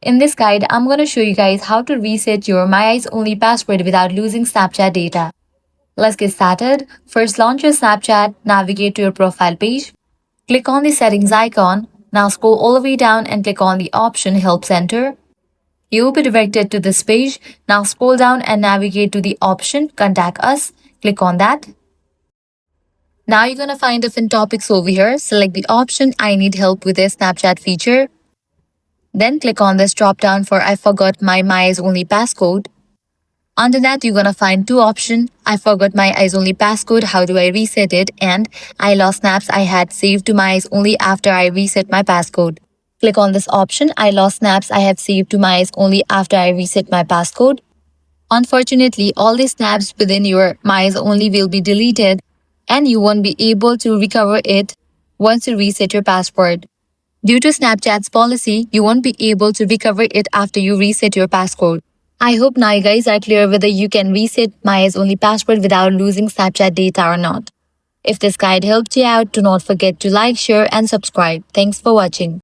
In this guide, I'm going to show you guys how to reset your My Eyes Only password without losing Snapchat data. Let's get started. First, launch your Snapchat, navigate to your profile page, click on the settings icon. Now scroll all the way down and click on the option Help Center. You will be directed to this page. Now scroll down and navigate to the option Contact Us. Click on that. Now you're going to find different topics over here. Select the option I need help with a Snapchat feature. Then click on this drop down for I forgot my eyes only passcode. Under that, you're gonna find two options. I forgot my eyes only passcode, how do I reset it? And I lost snaps I had saved to my eyes only after I reset my passcode. Click on this option. I lost snaps I have saved to my eyes only after I reset my passcode. Unfortunately, all the snaps within your My Eyes Only will be deleted and you won't be able to recover it once you reset your password. Due to Snapchat's policy, you won't be able to recover it after you reset your passcode. I hope now you guys are clear whether you can reset My Eyes Only password without losing Snapchat data or not. If this guide helped you out, do not forget to like, share and subscribe. Thanks for watching.